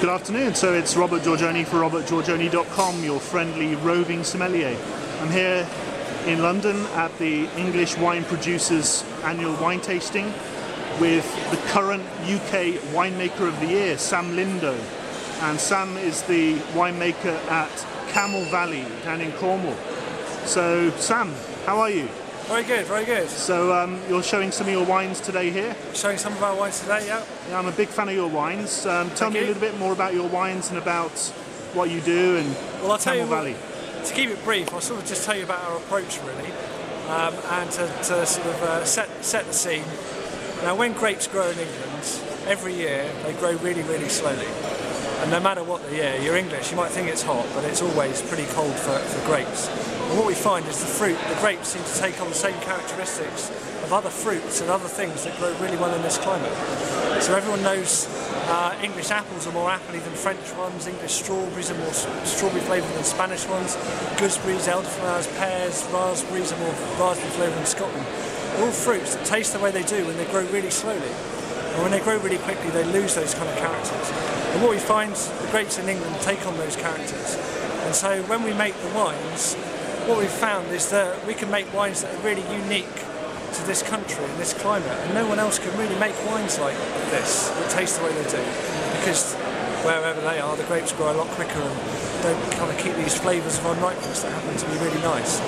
Good afternoon. So it's Robert Giorgione for robertgiorgione.com, your friendly roving sommelier. I'm here in London at the English Wine Producers Annual Wine Tasting with the current UK Winemaker of the Year, Sam Lindo. And Sam is the winemaker at Camel Valley down in Cornwall. So Sam, how are you? Very good, very good. So you're showing some of your wines today here? Showing some of our wines today, yeah. Yeah, I'm a big fan of your wines. Tell me a little bit more about your wines and about what you do and I'll tell Camel you Valley. To keep it brief, I'll sort of just tell you about our approach really, and to sort of set the scene. Now, when grapes grow in England, every year they grow really, really slowly. And no matter what the year, you're English, you might think it's hot, but it's always pretty cold for grapes. And what we find is the grapes seem to take on the same characteristics of other fruits and other things that grow really well in this climate. So everyone knows English apples are more appley than French ones, English strawberries are more strawberry flavoured than Spanish ones, gooseberries, elderflowers, pears, raspberries are more raspberry flavoured than Scotland. They're all fruits that taste the way they do when they grow really slowly. And when they grow really quickly, they lose those kind of characters. And what we find, the grapes in England take on those characters. And so when we make the wines, what we've found is that we can make wines that are really unique to this country and this climate. And no one else can really make wines like this that taste the way they do. Because wherever they are, the grapes grow a lot quicker and don't kind of keep these flavours of unripeness that happen to be really nice.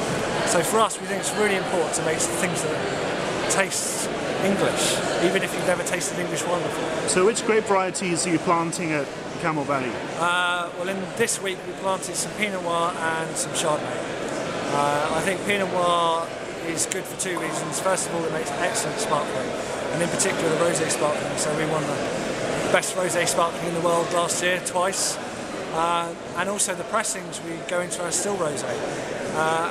So for us, we think it's really important to make things that taste English, even if you've never tasted English wine before. So which grape varieties are you planting at Camel Valley? Well, in this week we planted some Pinot Noir and some Chardonnay. I think Pinot Noir is good for two reasons. First of all, it makes excellent sparkling, and in particular the rosé sparkling. So we won the best rosé sparkling in the world last year, twice. And also the pressings, we go into our still rosé.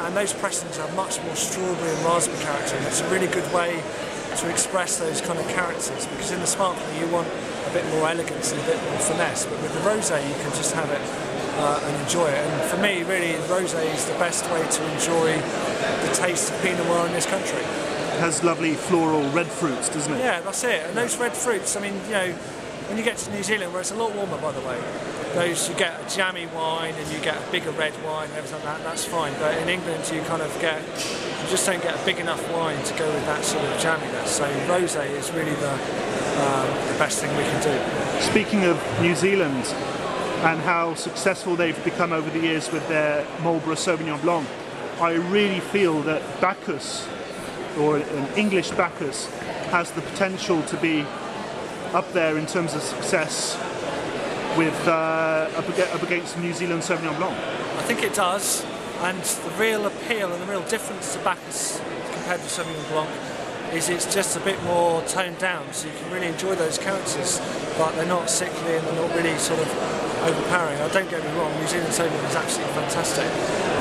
And those pressings have much more strawberry and raspberry character, and it's a really good way to express those kind of characters, because in the sparkling you want a bit more elegance and a bit more finesse, but with the rosé you can just have it and enjoy it. And for me, really, rosé is the best way to enjoy the taste of Pinot Noir in this country. It has lovely floral red fruits, doesn't it? Yeah, that's it. And those red fruits, I mean, you know, when you get to New Zealand, where it's a lot warmer, by the way, you get a jammy wine and you get a bigger red wine and everything like that, that's fine. But in England, you just don't get a big enough wine to go with that sort of jamminess. So rosé is really the best thing we can do. Speaking of New Zealand and how successful they've become over the years with their Marlborough Sauvignon Blanc, I really feel that Bacchus, or an English Bacchus, has the potential to be up there in terms of success with up against New Zealand Sauvignon Blanc. I think it does, and the real appeal and the real difference to Bacchus compared to Sauvignon Blanc is it's just a bit more toned down, so you can really enjoy those characters, but they're not sickly and they're not really sort of overpowering. Now, don't get me wrong, New Zealand Sauvignon is absolutely fantastic.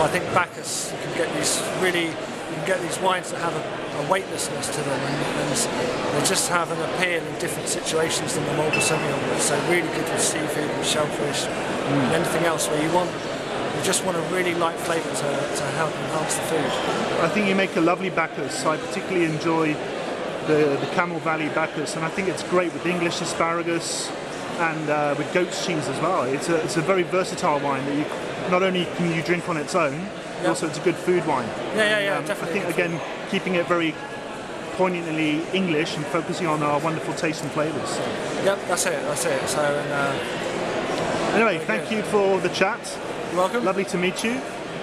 I think Bacchus, you can get these wines that have a weightlessness to them, and they just have an appeal in different situations than the Marlborough Sauvignon. So really good with seafood and shellfish and anything else where you just want a really light flavour to help enhance the food. I think you make a lovely Bacchus. I particularly enjoy the Camel Valley Bacchus, and I think it's great with English asparagus and with goat's cheese as well. It's a very versatile wine that you not only can you drink on its own, but also it's a good food wine. Yeah, definitely. I think again, keeping it very poignantly English and focusing on our wonderful taste and flavours. So. Yep, that's it. So, anyway, thank you for the chat. You're welcome. Lovely to meet you.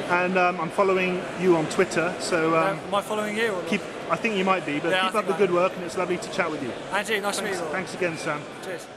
And I'm following you on Twitter, so... am I following you? Or I think you might be, but keep up the good work, and it's lovely to chat with you. Andrew, nice to meet you. Thanks again, Sam. Cheers.